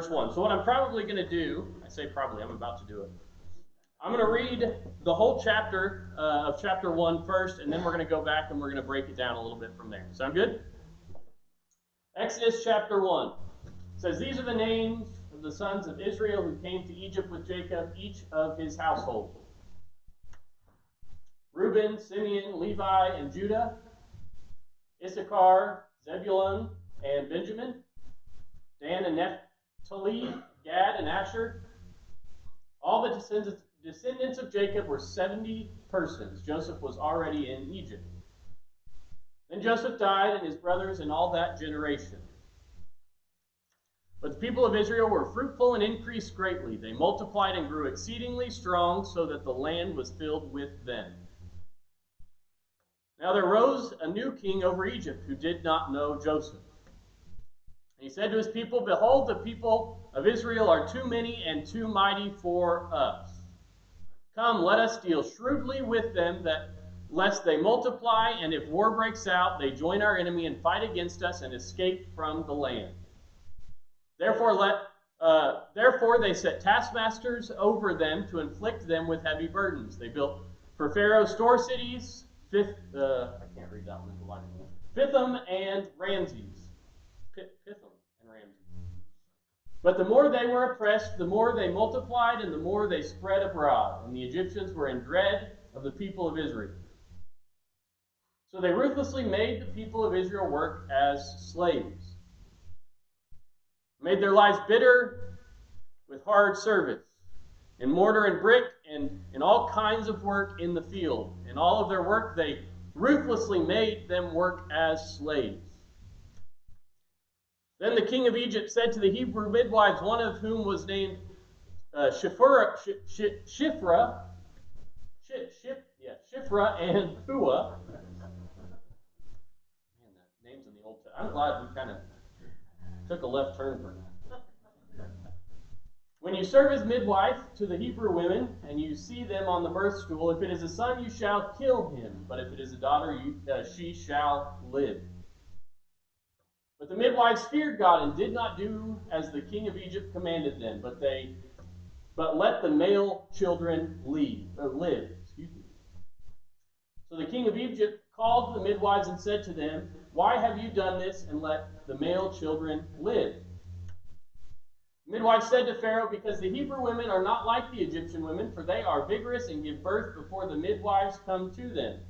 verse 1. So what I'm probably going to do, I say probably, I'm about to do it. I'm going to read the whole chapter of chapter 1 first, and then we're going to go back and we're going to break it down a little bit from there. Sound good? Exodus chapter 1. It says, "These are the names of the sons of Israel who came to Egypt with Jacob, each of his household. Reuben, Simeon, Levi, and Judah, Issachar, Zebulun, and Benjamin, Dan and Naphtali, Gad and Asher. All the descendants of Jacob were 70 persons. Joseph was already in Egypt. Then Joseph died, and his brothers, and all that generation. But the people of Israel were fruitful and increased greatly. They multiplied and grew exceedingly strong, so that the land was filled with them. Now there rose a new king over Egypt, who did not know Joseph. And he said to his people, 'Behold, the people of Israel are too many and too mighty for us. Come, let us deal shrewdly with them, that lest they multiply, and if war breaks out, they join our enemy and fight against us and escape from the land.' Therefore they set taskmasters over them to inflict them with heavy burdens. They built for Pharaoh store cities, Pithom and Ramses. Pithom and Ramses. But the more they were oppressed, the more they multiplied, and the more they spread abroad. And the Egyptians were in dread of the people of Israel. So they ruthlessly made the people of Israel work as slaves, made their lives bitter with hard service, in mortar and brick, and in all kinds of work in the field. In all of their work, they ruthlessly made them work as slaves. Then the king of Egypt said to the Hebrew midwives, one of whom was named Shiphrah and Puah." Man, that name's in the Old Testament. I'm glad we kind of took a left turn for that. "When you serve as midwife to the Hebrew women, and you see them on the birth stool, if it is a son, you shall kill him. But if it is a daughter, she shall live." But the midwives feared God and did not do as the king of Egypt commanded them, but let the male children live. So the king of Egypt called the midwives and said to them, "Why have you done this and let the male children live?" The midwives said to Pharaoh, "Because the Hebrew women are not like the Egyptian women, for they are vigorous and give birth before the midwives come to them."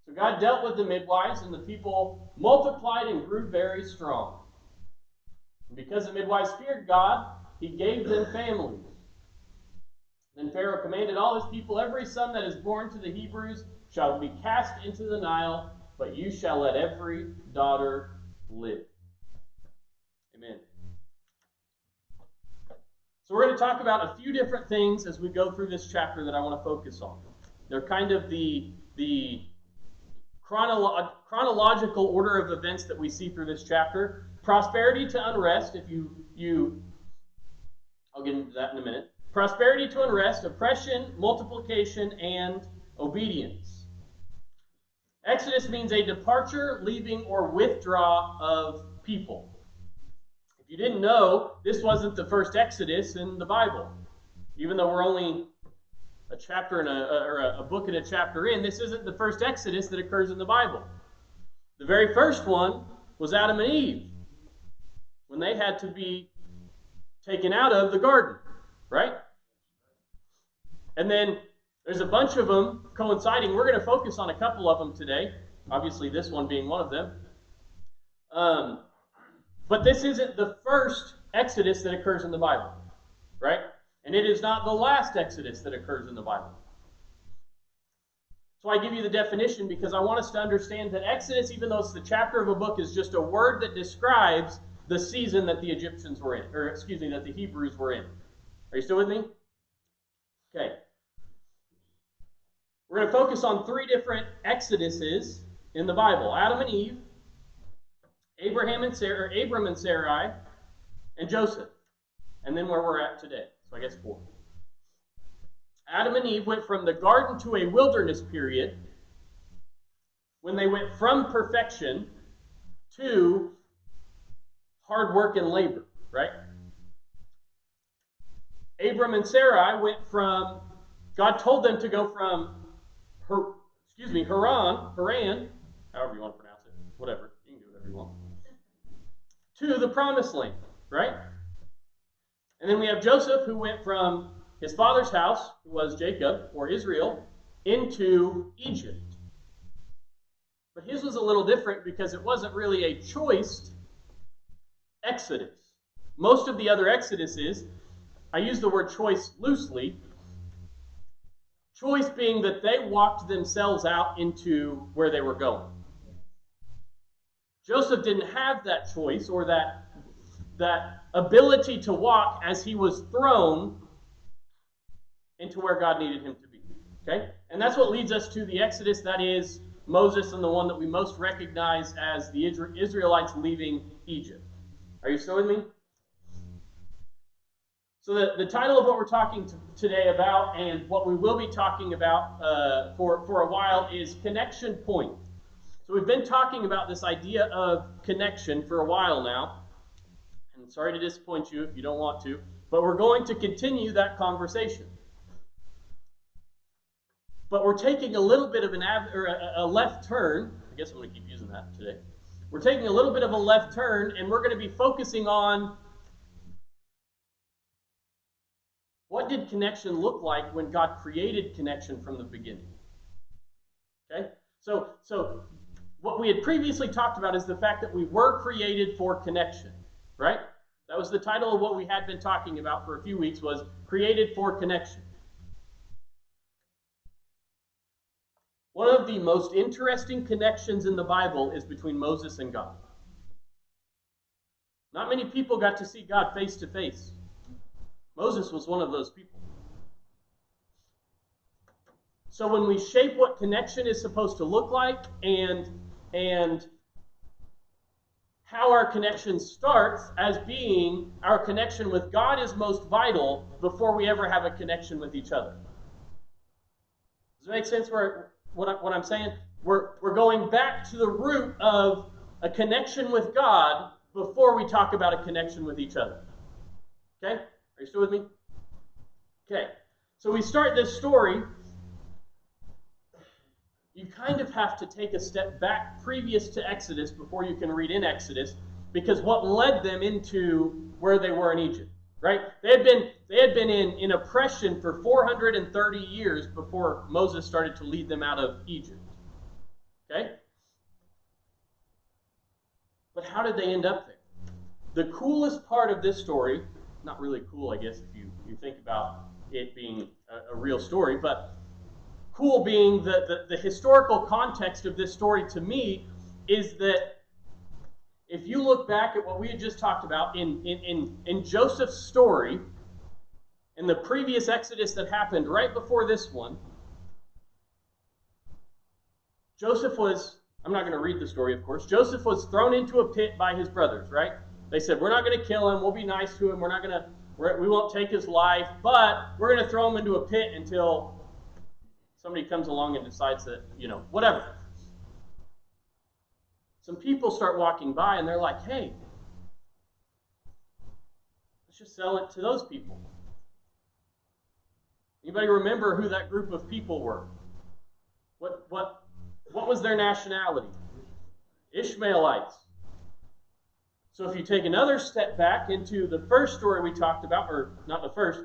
So God dealt with the midwives, and the people multiplied and grew very strong. And because the midwives feared God, he gave them families. Then Pharaoh commanded all his people, "Every son that is born to the Hebrews shall be cast into the Nile, but you shall let every daughter live." Amen. So we're going to talk about a few different things as we go through this chapter that I want to focus on. They're kind of the chronological order of events that we see through this chapter. Prosperity to unrest, I'll get into that in a minute. Prosperity to unrest, oppression, multiplication, and obedience. Exodus means a departure, leaving, or withdraw of people. If you didn't know, this wasn't the first Exodus in the Bible. Even though we're only a chapter and a book and a chapter in, this isn't the first Exodus that occurs in the Bible. The very first one was Adam and Eve, when they had to be taken out of the garden, right? And then there's a bunch of them coinciding. We're going to focus on a couple of them today, obviously this one being one of them. But this isn't the first Exodus that occurs in the Bible, right? And it is not the last Exodus that occurs in the Bible. So I give you the definition because I want us to understand that Exodus, even though it's the chapter of a book, is just a word that describes the season that the Egyptians were in, that the Hebrews were in. Are you still with me? Okay. We're going to focus on three different Exoduses in the Bible: Adam and Eve, Abram and Sarai, and Joseph. And then where we're at today. So I guess 4. Adam and Eve went from the garden to a wilderness period when they went from perfection to hard work and labor, right? Abram and Sarai went from, God told them to go from Haran, however you want to pronounce it, whatever, you can do whatever you want, to the promised land, right? And then we have Joseph, who went from his father's house, who was Jacob, or Israel, into Egypt. But his was a little different because it wasn't really a choiced exodus. Most of the other exoduses, I use the word choice loosely, choice being that they walked themselves out into where they were going. Joseph didn't have that choice or that ability to walk as he was thrown into where God needed him to be. Okay? And that's what leads us to the Exodus, that is Moses, and the one that we most recognize as the Israelites leaving Egypt. Are you still with me? So the title of what we're talking today about, and what we will be talking about for a while, is Connection Point. So we've been talking about this idea of connection for a while now. And sorry to disappoint you if you don't want to, but we're going to continue that conversation. But we're taking a little bit of a left turn. I guess I'm going to keep using that today. We're taking a little bit of a left turn, and we're going to be focusing on what did connection look like when God created connection from the beginning. Okay? So what we had previously talked about is the fact that we were created for connection, right? That was the title of what we had been talking about for a few weeks, was created for connection. One of the most interesting connections in the Bible is between Moses and God. Not many people got to see God face to face. Moses was one of those people. So when we shape what connection is supposed to look like and how our connection starts as being our connection with God is most vital before we ever have a connection with each other. Does it make sense what I'm saying? We're going back to the root of a connection with God before we talk about a connection with each other. Okay? Are you still with me? Okay. So we start this story. You kind of have to take a step back previous to Exodus before you can read in Exodus, because what led them into where they were in Egypt, right? They had been in oppression for 430 years before Moses started to lead them out of Egypt. Okay? But how did they end up there? The coolest part of this story, not really cool, I guess, if you think about it being a real story, but cool being the historical context of this story to me is that if you look back at what we had just talked about in Joseph's story, in the previous Exodus that happened right before this one, Joseph was, I'm not going to read the story, of course, Joseph was thrown into a pit by his brothers, right? They said, we're not going to kill him, we'll be nice to him, we won't take his life, but we're going to throw him into a pit until somebody comes along and decides that, whatever. Some people start walking by and they're like, hey, let's just sell it to those people. Anybody remember who that group of people were? What was their nationality? Ishmaelites. So if you take another step back into the first story we talked about, or not the first,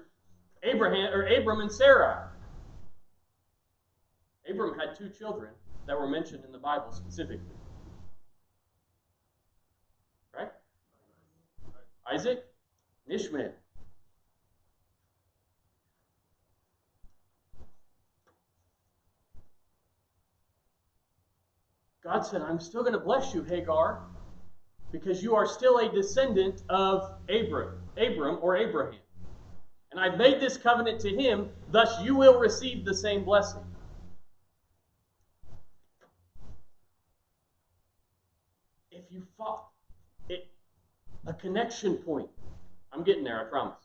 Abram and Sarai. Abram had 2 children that were mentioned in the Bible specifically. Right? Isaac and Ishmael. God said, I'm still going to bless you, Hagar, because you are still a descendant of Abram or Abraham. And I've made this covenant to him, thus you will receive the same blessing. If you fought it, a connection point. I'm getting there, I promise.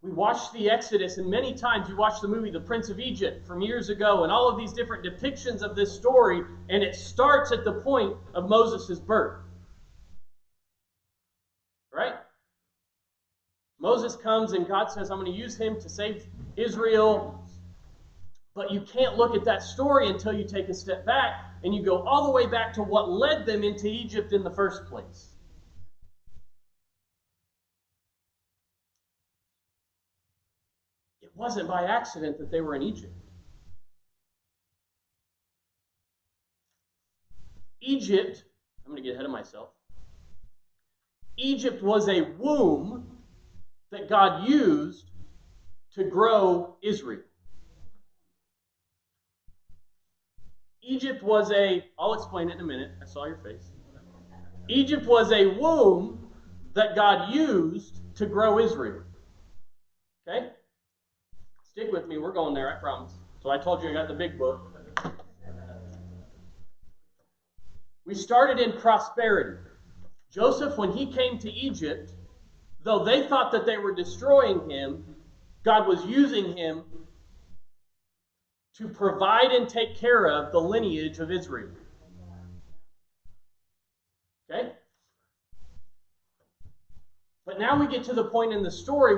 We watch the Exodus, and many times you watch the movie The Prince of Egypt from years ago, and all of these different depictions of this story, and it starts at the point of Moses' birth. Right? Moses comes and God says, I'm going to use him to save Israel. But you can't look at that story until you take a step back and you go all the way back to what led them into Egypt in the first place. It wasn't by accident that they were in Egypt. Egypt, I'm going to get ahead of myself. Egypt was a womb that God used to grow Israel. Egypt was I'll explain it in a minute. I saw your face. Egypt was a womb that God used to grow Israel. Okay? Stick with me. We're going there, I promise. So I told you I got the big book. We started in prosperity. Joseph, when he came to Egypt, though they thought that they were destroying him, God was using him to provide and take care of the lineage of Israel. Okay? But now we get to the point in the story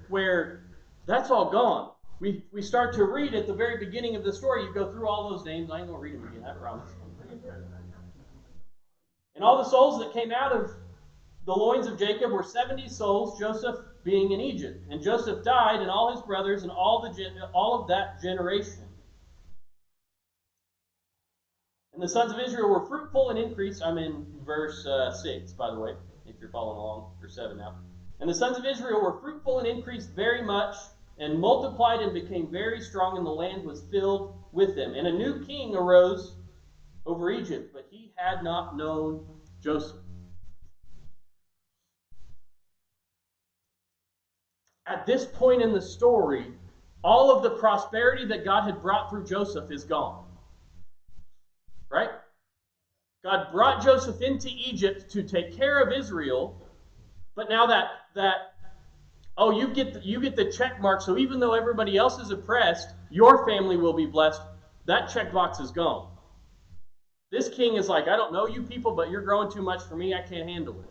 where that's all gone. We start to read at the very beginning of the story. You go through all those names. I ain't going to read them again, I promise. And all the souls that came out of the loins of Jacob were 70 souls, Joseph being in Egypt. And Joseph died, and all his brothers, and all of that generation. And the sons of Israel were fruitful and increased. I'm in verse 6, by the way, if you're following along, or 7 now. And the sons of Israel were fruitful and increased very much, and multiplied and became very strong, and the land was filled with them. And a new king arose over Egypt, but he had not known Joseph. At this point in the story, all of the prosperity that God had brought through Joseph is gone. Right? God brought Joseph into Egypt to take care of Israel, but now you get the check mark, so even though everybody else is oppressed, your family will be blessed. That checkbox is gone. This king is like, I don't know you people, but you're growing too much for me. I can't handle it.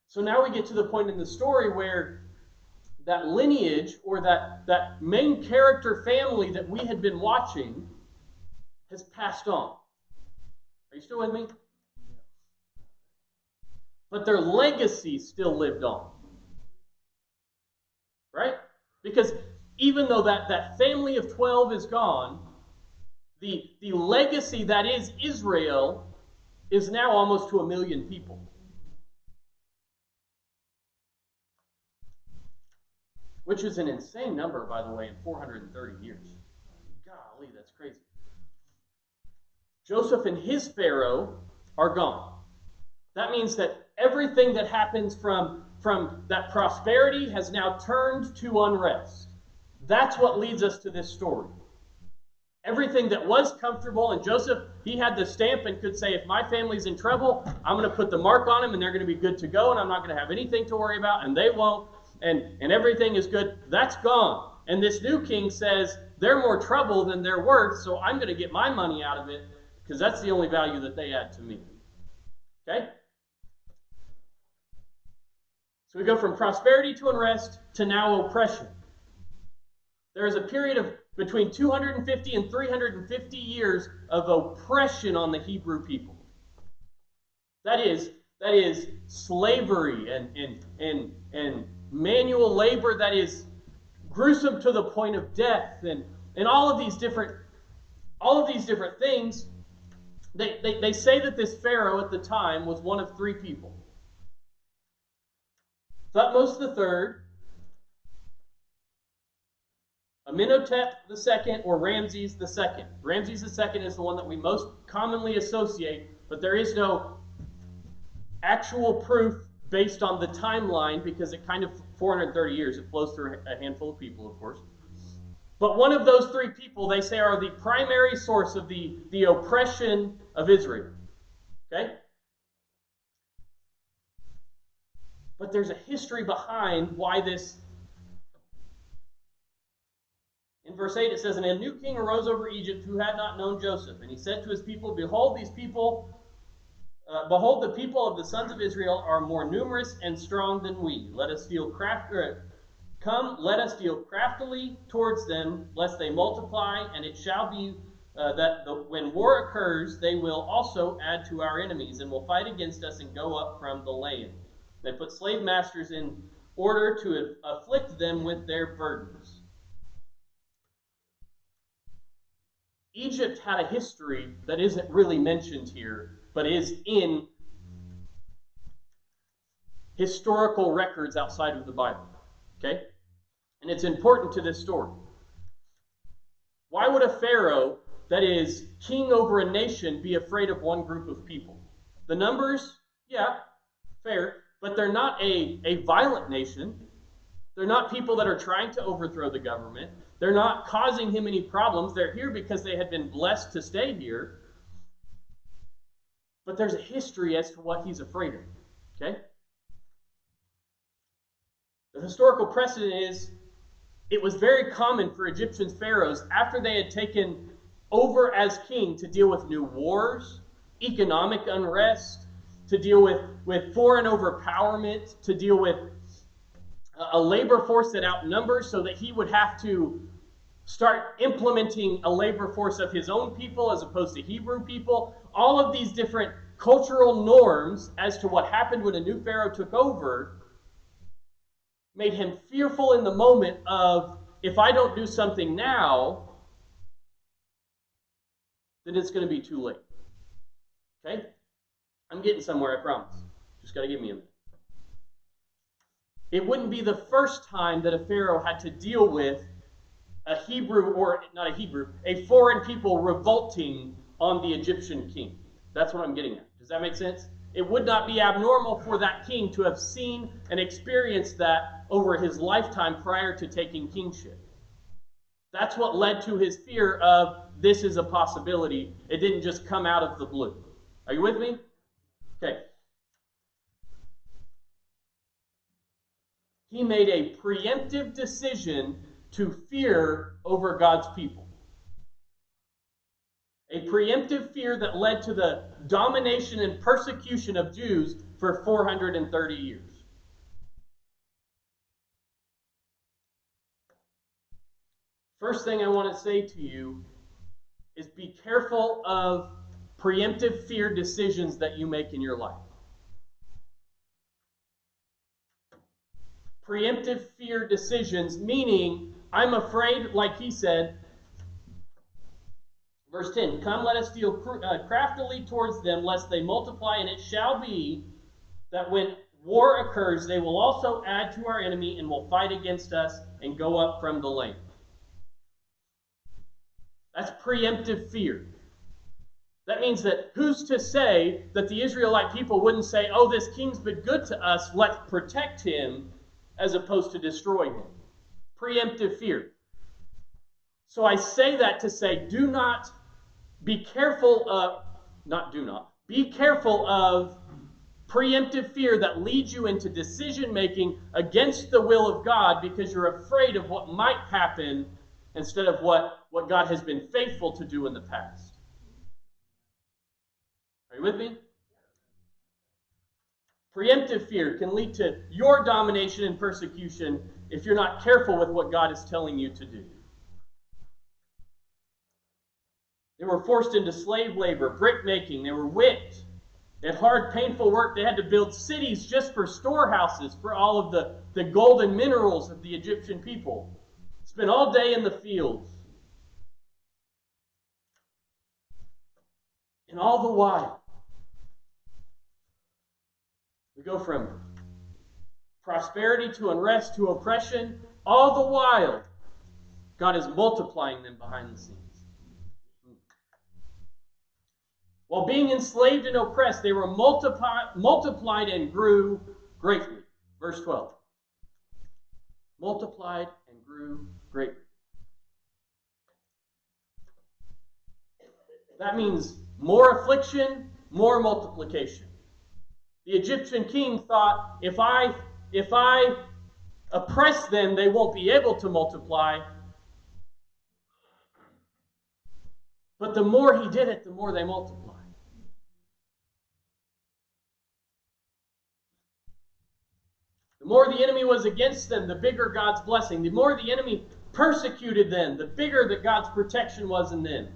So now we get to the point in the story where that lineage, or that main character family that we had been watching, has passed on. Are you still with me? But their legacy still lived on. Right? Because even though that family of 12 is gone, the legacy that is Israel is now almost to 1 million people. Which is an insane number, by the way, in 430 years. Golly, that's crazy. Joseph and his Pharaoh are gone. That means that everything that happens from that prosperity has now turned to unrest. That's what leads us to this story. Everything that was comfortable, and Joseph, he had the stamp and could say, if my family's in trouble, I'm going to put the mark on them and they're going to be good to go, and I'm not going to have anything to worry about, and they won't, and everything is good. That's gone. And this new king says, they're more trouble than they're worth, so I'm going to get my money out of it, because that's the only value that they add to me. Okay? So we go from prosperity to unrest to now oppression. There is a period of between 250 and 350 years of oppression on the Hebrew people. That is slavery and manual labor that is gruesome to the point of death, and all of these different things. They say that this Pharaoh at the time was one of 3 people. Thutmose III, Amenhotep II, or Ramses II. Ramses II is the one that we most commonly associate, but there is no actual proof based on the timeline, because it kind of 430 years. It flows through a handful of people, of course. But one of those 3 people, they say, are the primary source of the oppression of Israel. Okay? But there's a history behind why this. In verse 8 it says, and a new king arose over Egypt who had not known Joseph. And he said to his people, behold, these people Behold, the people of the sons of Israel are more numerous and strong than we. Let us deal Come, let us deal craftily towards them, lest they multiply, and it shall be when war occurs, they will also add to our enemies, and will fight against us and go up from the land. They put slave masters in order to afflict them with their burdens. Egypt had a history that isn't really mentioned here, but is in historical records outside of the Bible. Okay? And it's important to this story. Why would a pharaoh that is king over a nation be afraid of one group of people? The numbers, yeah, fair, but they're not a violent nation. They're not people that are trying to overthrow the government. They're not causing him any problems. They're here because they had been blessed to stay here. But there's a history as to what he's afraid of. Okay? The historical precedent is it was very common for Egyptian pharaohs, after they had taken over as king, to deal with new wars, economic unrest, to deal with foreign overpowerment, to deal with a labor force that outnumbers, so that he would have to start implementing a labor force of his own people as opposed to Hebrew people. All of these different cultural norms as to what happened when a new pharaoh took over made him fearful in the moment of, if I don't do something now, then it's going to be too late. Okay? I'm getting somewhere, I promise. Just got to give me a minute. It wouldn't be the first time that a pharaoh had to deal with a Hebrew, or not a Hebrew, a foreign people revolting on the Egyptian king. That's what I'm getting at. Does that make sense? It would not be abnormal for that king to have seen and experienced that over his lifetime prior to taking kingship. That's what led to his fear of, this is a possibility. It didn't just come out of the blue. Are you with me? Okay. He made a preemptive decision to fear over God's people. A preemptive fear that led to the domination and persecution of Jews for 430 years. First thing I want to say to you is be careful of preemptive fear decisions that you make in your life. Preemptive fear decisions, meaning I'm afraid, like he said, verse 10, come, let us deal craftily towards them, lest they multiply, and it shall be that when war occurs, they will also add to our enemy and will fight against us and go up from the land. That's preemptive fear. That means that who's to say that the Israelite people wouldn't say, oh, this king's been good to us, let's protect him, as opposed to destroy him. Preemptive fear. So I say that to say, do not be careful of, be careful of preemptive fear that leads you into decision making against the will of God because you're afraid of what might happen instead of what God has been faithful to do in the past. Are you with me? Preemptive fear can lead to your domination and persecution if you're not careful with what God is telling you to do. They were forced into slave labor, brick making. They were whipped. They had hard, painful work. They had to build cities just for storehouses for all of the golden minerals of the Egyptian people. Spent all day in the fields. And all the while, we go from prosperity to unrest to oppression. All the while, God is multiplying them behind the scenes. While being enslaved and oppressed, they were multiplied and grew greatly. Verse 12. Multiplied and grew greatly. That means more affliction, more multiplication. The Egyptian king thought, if I oppress them, they won't be able to multiply. But the more he did it, the more they multiplied. The more the enemy was against them, the bigger God's blessing. The more the enemy persecuted them, the bigger that God's protection was in them.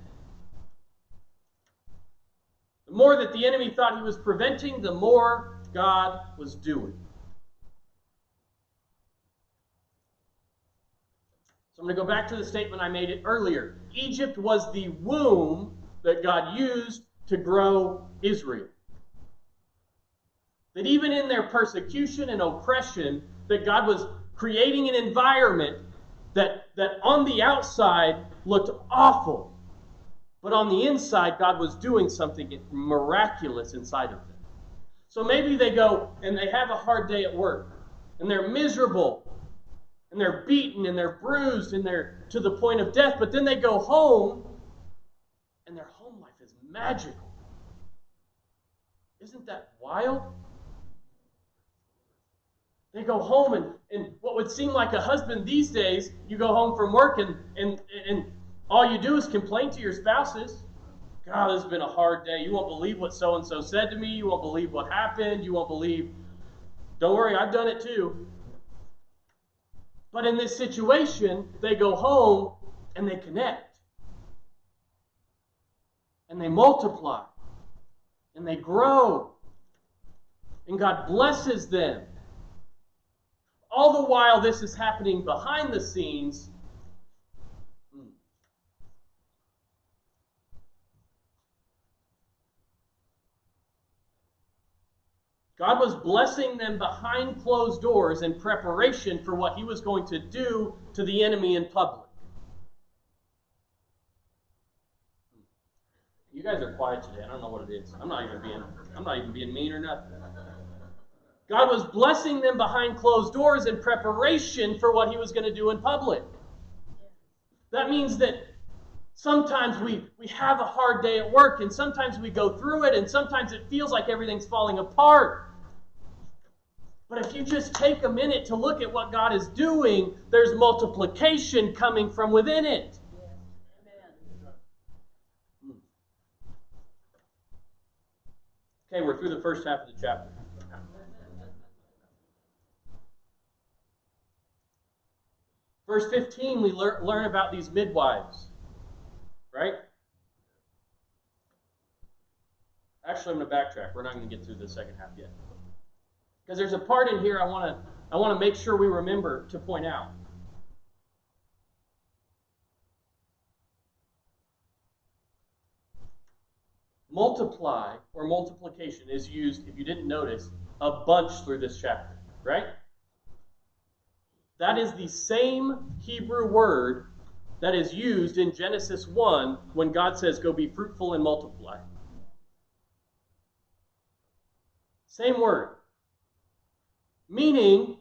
The more that the enemy thought he was preventing, the more God was doing. So I'm going to go back to the statement I made earlier. Egypt was the womb that God used to grow Israel. That even in their persecution and oppression, that God was creating an environment that on the outside looked awful. But on the inside, God was doing something miraculous inside of them. So maybe they go and they have a hard day at work, and they're miserable, and they're beaten, and they're bruised, and they're to the point of death, but then they go home, and their home life is magical. Isn't that wild? They go home, and what would seem like a husband these days, you go home from work, and all you do is complain to your spouses. God, this has been a hard day. You won't believe what so-and-so said to me. You won't believe what happened. You won't believe. Don't worry, I've done it too. But in this situation, they go home and they connect. And they multiply. And they grow. And God blesses them. All the while this is happening behind the scenes, God was blessing them behind closed doors in preparation for what he was going to do to the enemy in public. You guys are quiet today. I don't know what it is. I'm not even being mean or nothing. God was blessing them behind closed doors in preparation for what he was going to do in public. That means that sometimes we have a hard day at work, and sometimes we go through it, and sometimes it feels like everything's falling apart. But if you just take a minute to look at what God is doing, there's multiplication coming from within it. Okay, we're through the first half of the chapter. Verse 15, we learn about these midwives. Right? Actually, I'm going to backtrack. We're not going to get through the second half yet. Because there's a part in here I want to make sure we remember to point out. Multiply or multiplication is used, if you didn't notice, a bunch through this chapter, right? That is the same Hebrew word that is used in Genesis 1 when God says, go be fruitful and multiply. Same word. Meaning,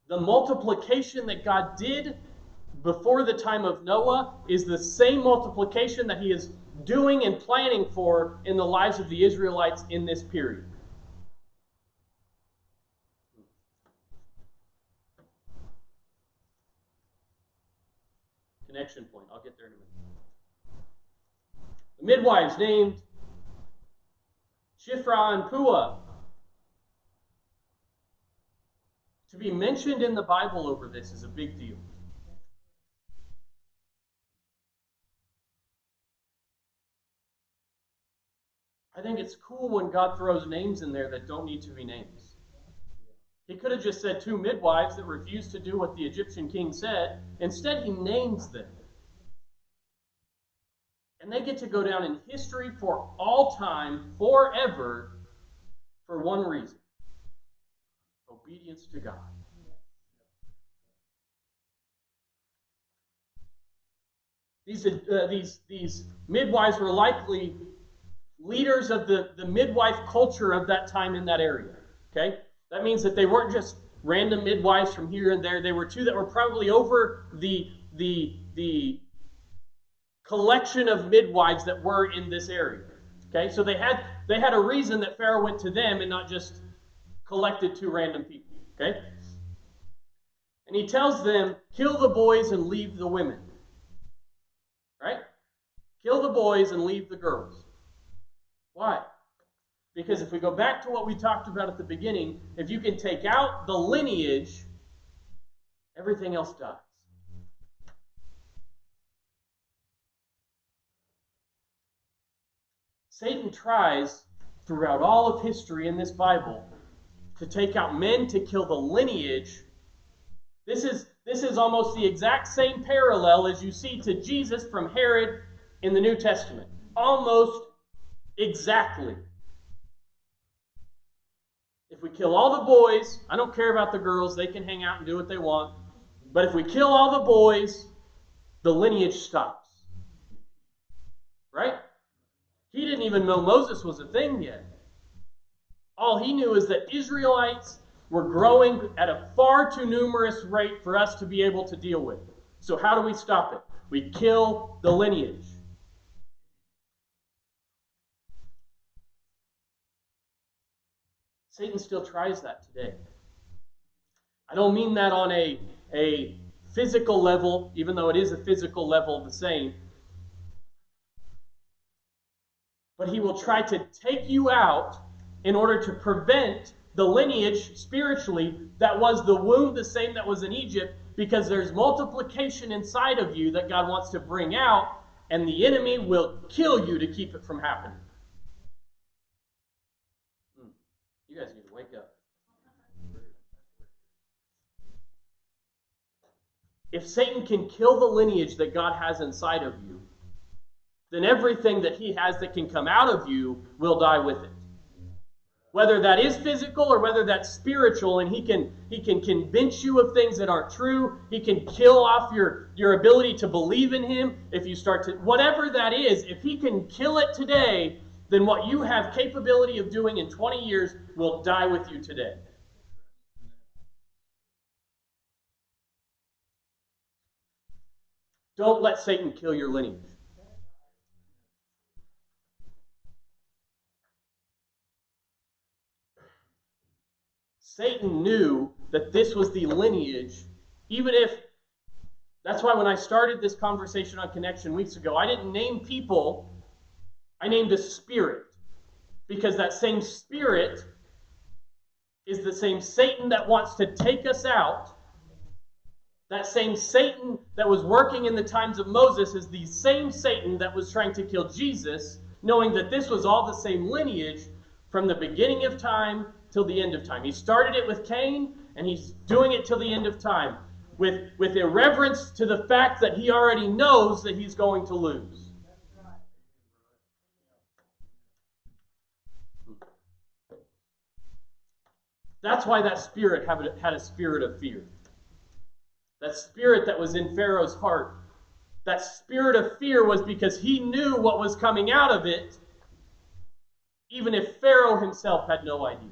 the multiplication that God did before the time of Noah is the same multiplication that he is doing and planning for in the lives of the Israelites in this period. Connection point. I'll get there in a minute. The midwives named Shiphrah and Puah. To be mentioned in the Bible over this is a big deal. I think it's cool when God throws names in there that don't need to be names. He could have just said 2 midwives that refused to do what the Egyptian king said. Instead, he names them. And they get to go down in history for all time, forever, for one reason. Obedience to God. These midwives were likely leaders of the midwife culture of that time in that area. Okay? That means that they weren't just random midwives from here and there. They were 2 that were probably over the collection of midwives that were in this area. Okay? So they had a reason that Pharaoh went to them and not just collected 2 random people. Okay? And he tells them, kill the boys and leave the women. Right? Kill the boys and leave the girls. Why? Because if we go back to what we talked about at the beginning, if you can take out the lineage, everything else dies. Satan tries throughout all of history in this Bible to take out men, to kill the lineage. This is almost the exact same parallel as you see to Jesus from Herod in the New Testament. Almost exactly. If we kill all the boys, I don't care about the girls, they can hang out and do what they want. But if we kill all the boys, the lineage stops. Right? He didn't even know Moses was a thing yet. All he knew is that Israelites were growing at a far too numerous rate for us to be able to deal with. So how do we stop it? We kill the lineage. Satan still tries that today. I don't mean that on a physical level, even though it is a physical level the same. But he will try to take you out in order to prevent the lineage spiritually that was the womb, the same that was in Egypt, because there's multiplication inside of you that God wants to bring out, and the enemy will kill you to keep it from happening. You guys need to wake up. If Satan can kill the lineage that God has inside of you, then everything that he has that can come out of you will die with it. Whether that is physical or whether that's spiritual, and he can convince you of things that aren't true. He can kill off your ability to believe in him. If you start to, whatever that is, if he can kill it today, then what you have capability of doing in 20 years will die with you today. Don't let Satan kill your lineage. Satan knew that this was the lineage, even if, that's why when I started this conversation on Connection weeks ago, I didn't name people, I named a spirit. Because that same spirit is the same Satan that wants to take us out. That same Satan that was working in the times of Moses is the same Satan that was trying to kill Jesus, knowing that this was all the same lineage from the beginning of time till the end of time. He started it with Cain, and he's doing it till the end of time, with irreverence to the fact that he already knows that he's going to lose. That's why that spirit had a spirit of fear. That spirit that was in Pharaoh's heart, that spirit of fear was because he knew what was coming out of it, even if Pharaoh himself had no idea.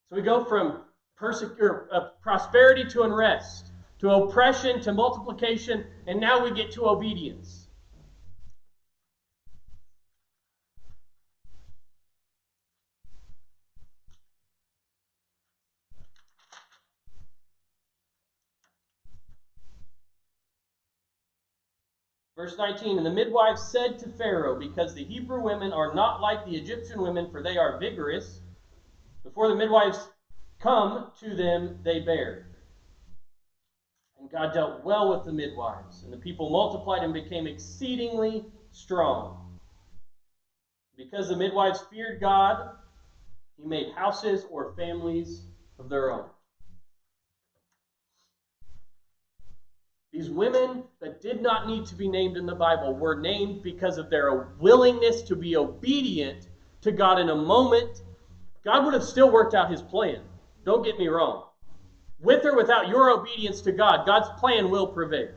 So we go from prosperity to unrest, to oppression to multiplication, and now we get to obedience. Verse 19, and the midwives said to Pharaoh, because the Hebrew women are not like the Egyptian women, for they are vigorous, before the midwives come to them, they bear. And God dealt well with the midwives, and the people multiplied and became exceedingly strong. Because the midwives feared God, he made houses or families of their own. These women that did not need to be named in the Bible were named because of their willingness to be obedient to God in a moment. God would have still worked out his plan. Don't get me wrong. With or without your obedience to God, God's plan will prevail.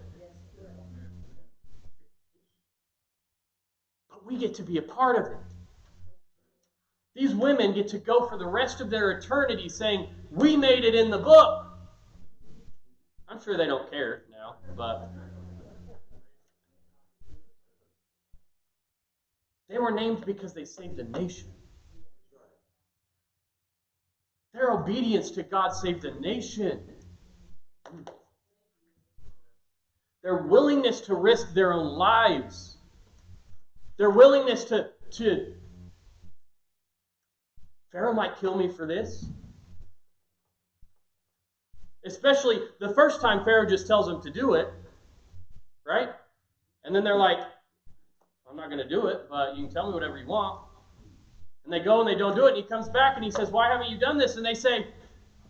But we get to be a part of it. These women get to go for the rest of their eternity saying, we made it in the book. I'm sure they don't care now, but they were named because they saved a nation. Their obedience to God saved a nation. Their willingness to risk their own lives. Their willingness to Pharaoh might kill me for this. Especially the first time Pharaoh just tells them to do it, right? And then they're like, I'm not going to do it, but you can tell me whatever you want. And they go and they don't do it, and he comes back and he says, why haven't you done this? And they say,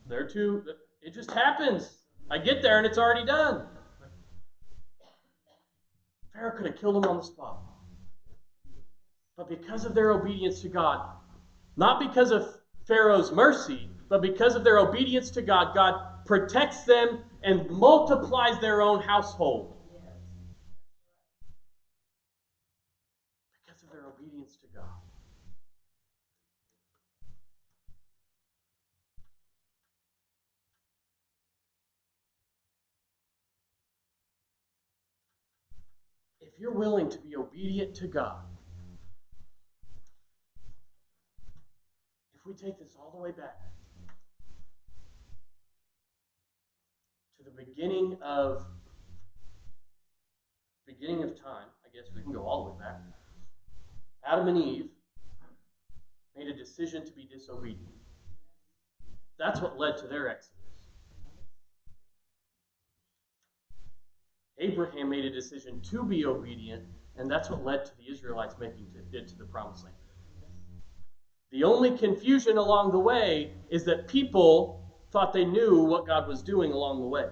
it just happens. I get there and it's already done. Pharaoh could have killed them on the spot. But because of their obedience to God, not because of Pharaoh's mercy, but because of their obedience to God, God protects them and multiplies their own household. Because of their obedience to God. If you're willing to be obedient to God, if we take this all the way back to the beginning of time, I guess we can go all the way back. Adam and Eve made a decision to be disobedient. That's what led to their exodus. Abraham made a decision to be obedient, and that's what led to the Israelites making it to the Promised Land. The only confusion along the way is that people thought they knew what God was doing along the way.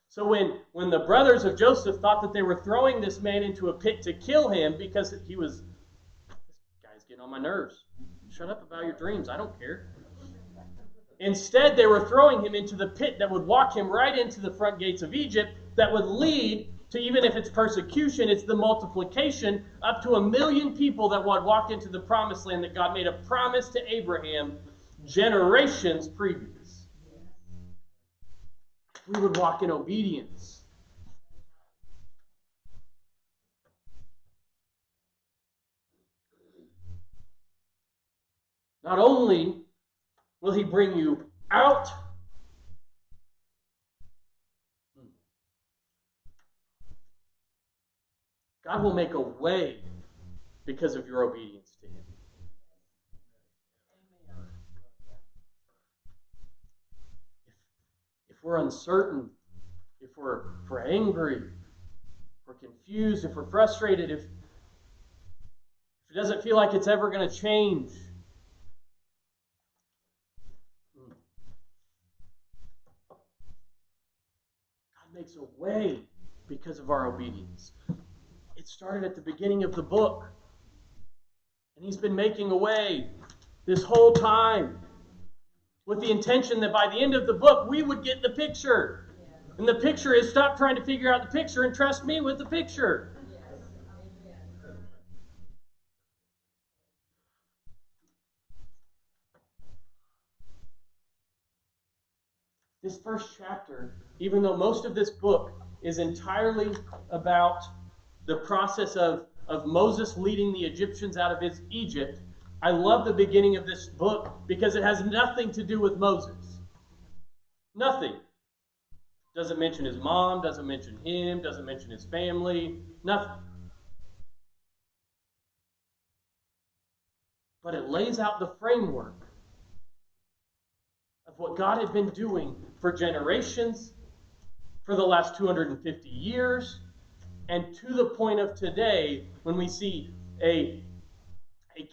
So when the brothers of Joseph thought that they were throwing this man into a pit to kill him because this guy's getting on my nerves. Shut up about your dreams. I don't care. Instead, they were throwing him into the pit that would walk him right into the front gates of Egypt, that would lead to, even if it's persecution, it's the multiplication up to 1 million people that would walk into the Promised Land that God made a promise to Abraham generations previous. We would walk in obedience. Not only will he bring you out, God will make a way because of your obedience to him. If we're uncertain, if we're angry, if we're confused, if we're frustrated, if it doesn't feel like it's ever going to change, God makes a way because of our obedience. It started at the beginning of the book. And he's been making a way this whole time with the intention that by the end of the book, we would get the picture. And the picture is stop trying to figure out the picture and trust me with the picture. This first chapter, even though most of this book is entirely about the process of Moses leading the Egyptians out of Egypt, I love the beginning of this book because it has nothing to do with Moses. Nothing. Doesn't mention his mom, doesn't mention him, doesn't mention his family, nothing. But it lays out the framework of what God had been doing for generations, for the last 250 years, and to the point of today when we see a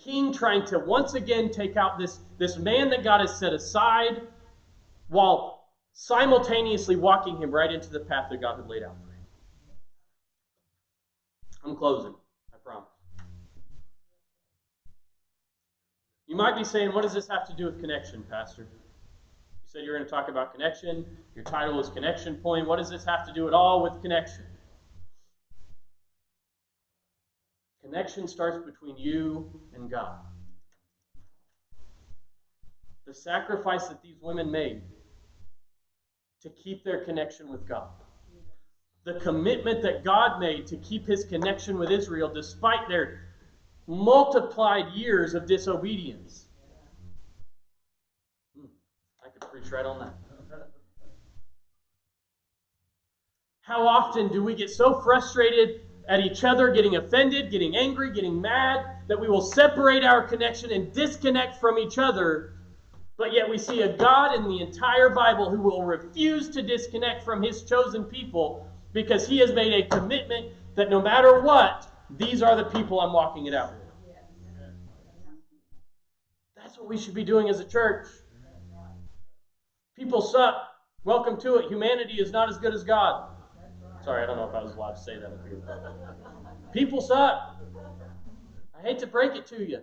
king trying to once again take out this man that God has set aside while simultaneously walking him right into the path that God had laid out for him. I'm closing, I promise. You might be saying, what does this have to do with connection, Pastor? You said you're going to talk about connection. Your title is Connection Point. What does this have to do at all with connection? Connection starts between you and God. The sacrifice that these women made to keep their connection with God. The commitment that God made to keep his connection with Israel despite their multiplied years of disobedience. I could preach right on that. How often do we get so frustrated at each other, getting offended, getting angry, getting mad, that we will separate our connection and disconnect from each other, but yet we see a God in the entire Bible who will refuse to disconnect from his chosen people because he has made a commitment that no matter what, these are the people I'm walking it out with. That's what we should be doing as a church. People suck. Welcome to it. Humanity is not as good as God. Sorry, I don't know if I was allowed to say that up here. People suck. I hate to break it to you.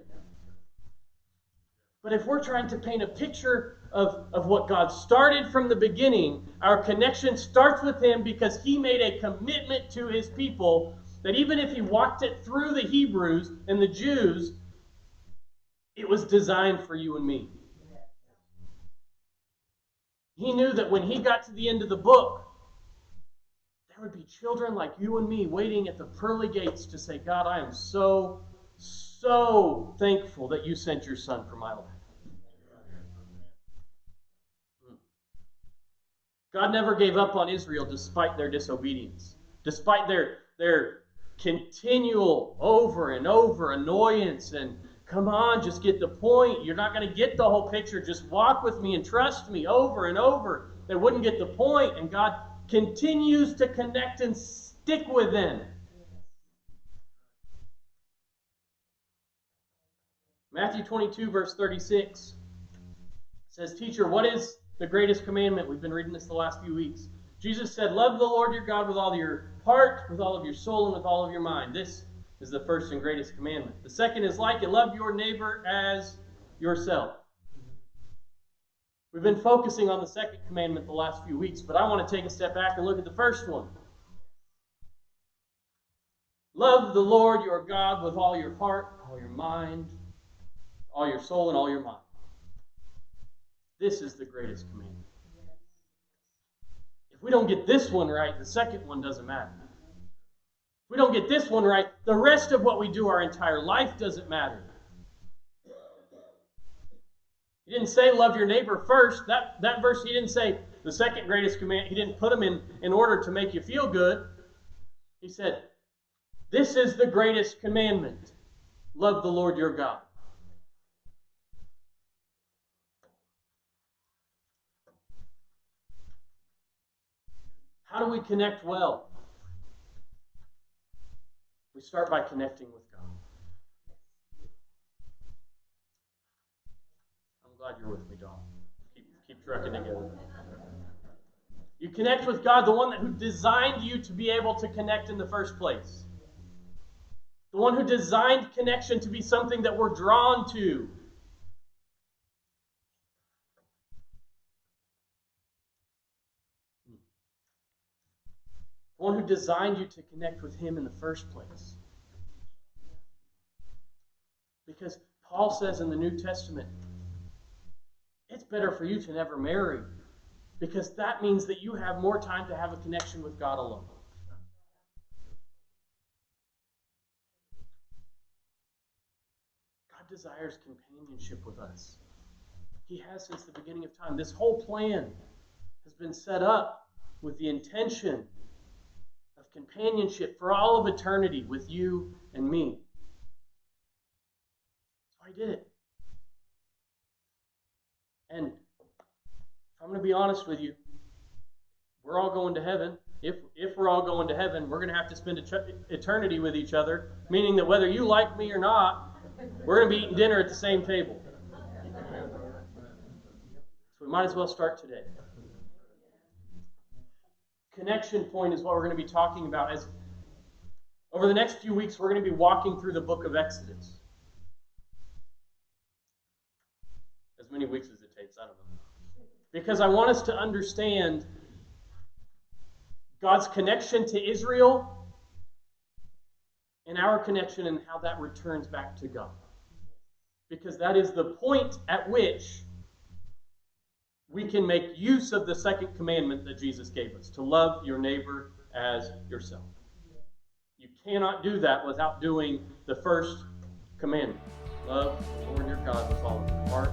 But if we're trying to paint a picture of what God started from the beginning, our connection starts with him because he made a commitment to his people that even if he walked it through the Hebrews and the Jews, it was designed for you and me. He knew that when he got to the end of the book, there would be children like you and me waiting at the pearly gates to say, God, I am so thankful that you sent your son for my life. God never gave up on Israel despite their disobedience, despite their continual over and over annoyance and come on, just get the point. You're not going to get the whole picture. Just walk with me and trust me over and over. They wouldn't get the point, and God continues to connect and stick with them. Matthew 22, verse 36 says, Teacher, what is the greatest commandment? We've been reading this the last few weeks. Jesus said, love the Lord your God with all your heart, with all of your soul, and with all of your mind. This is the first and greatest commandment. The second is like it, love your neighbor as yourself. We've been focusing on the second commandment the last few weeks, but I want to take a step back and look at the first one. Love the Lord your God with all your heart, all your mind, all your soul, and all your mind. This is the greatest commandment. If we don't get this one right, the second one doesn't matter. If we don't get this one right, the rest of what we do our entire life doesn't matter. He didn't say love your neighbor first. That verse, he didn't say the second greatest command. He didn't put them in order to make you feel good. He said, this is the greatest commandment. Love the Lord your God. How do we connect well? We start by connecting with God. I'm glad you're with me, Don. Keep trucking together. You connect with God, the one who designed you to be able to connect in the first place. The one who designed connection to be something that we're drawn to. The one who designed you to connect with him in the first place. Because Paul says in the New Testament, it's better for you to never marry. Because that means that you have more time to have a connection with God alone. God desires companionship with us. He has since the beginning of time. This whole plan has been set up with the intention of companionship for all of eternity with you and me. That's why he did it. And if I'm going to be honest with you, we're all going to heaven. If we're all going to heaven, we're going to have to spend eternity with each other, meaning that whether you like me or not, we're going to be eating dinner at the same table. So we might as well start today. Connection point is what we're going to be talking about. As over the next few weeks, we're going to be walking through the book of Exodus. As many weeks as it takes, I don't know. Because I want us to understand God's connection to Israel and our connection and how that returns back to God. Because that is the point at which we can make use of the second commandment that Jesus gave us, to love your neighbor as yourself. You cannot do that without doing the first commandment. Love the Lord your God with all of your heart,